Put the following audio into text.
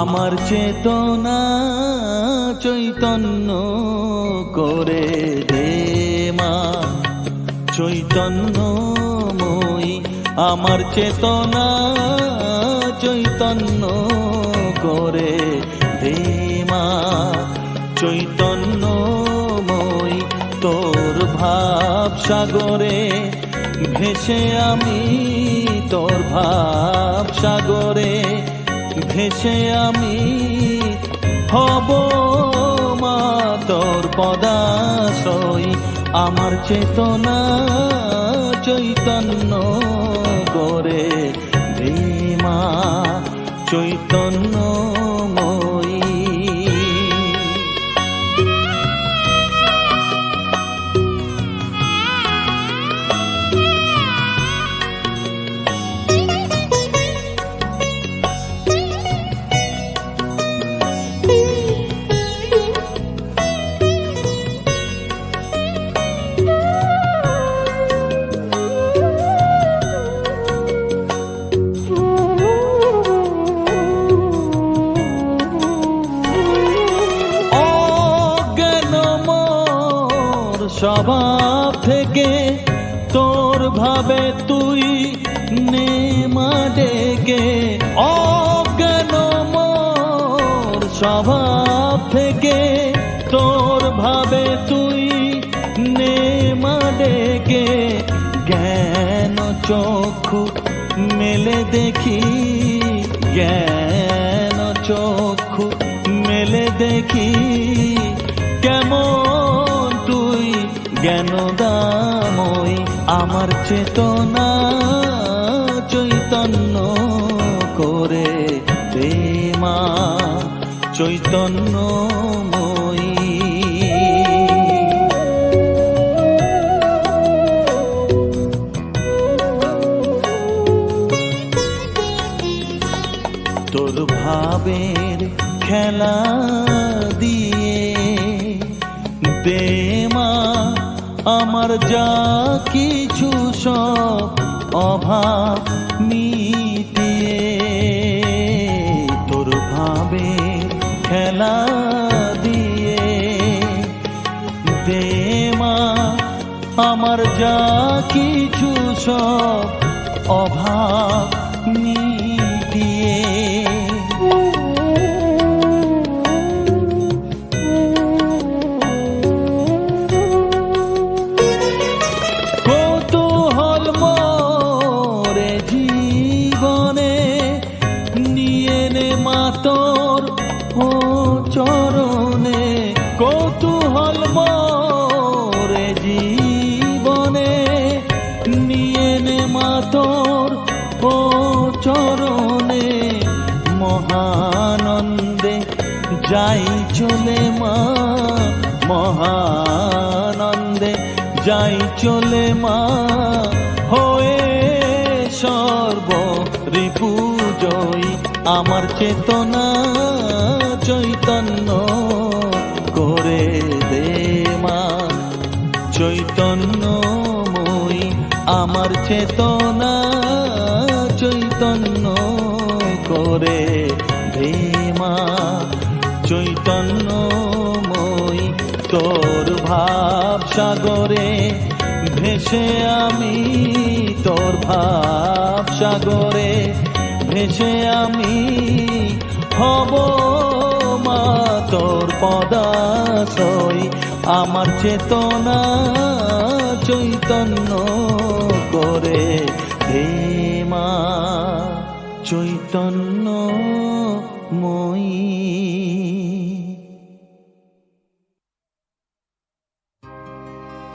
আমার চেতনা চৈতন্য করে দে মা চৈতন্যময়ী। আমার চেতনা চৈতন্য করে দে মা চৈতন্যময়ী। তোর ভাব সাগরে ভেসে আমি, তোর ভাব সাগরে ভেসে আমি হব মা তোর পদাশ্রয়ী। আমার চেতনা চৈতন্য করে দে মা চৈতন্যময়ী। স্বভাব থেকে তোর ভাবে তুই নে মা ডেকে। অজ্ঞান মোর স্বভাব থেকে তোর ভাবে তুই নে মা ডেকে। জ্ঞান চক্ষু মেলে দেখি, জ্ঞান চক্ষু মেলে দেখি কেমন তুই জ্ঞানদাময়ী। আমার চেতনা চৈতন্য করে দে মা চৈতন্যময়ী। তোর ভাবের খেলা দিয়ে দে মা আমার যা কিছু সব অভাব মিটিয়ে। তোর ভাবের খেলা দিয়ে দে মা আমার যা কিছু সব অভাব মিটিয়ে। কৌতূহল মোরে জীবনে নিয়ে নে মা তোর ও চরণে। কৌতূহল মোরে জীবনে নিয়ে নে মা তোর ও চরণে। মহানন্দে যাই চলে মা, মহানন্দে যাই চলে মা হয়ে সর্ব রিপু জয়ী। আমার চেতনা চৈতন্য করে দে মা চৈতন্যময়ী। আমার চেতনা চৈতন্য করে দে মা চৈতন্যময়ী। তোর ভাব সাগরে ভেসে আমি, তোর ভাব সাগরে ভেসে আমি হব মা তোর পদাশ্রয়ী। আমার চেতনা চৈতন্য করে দে মা চৈতন্য।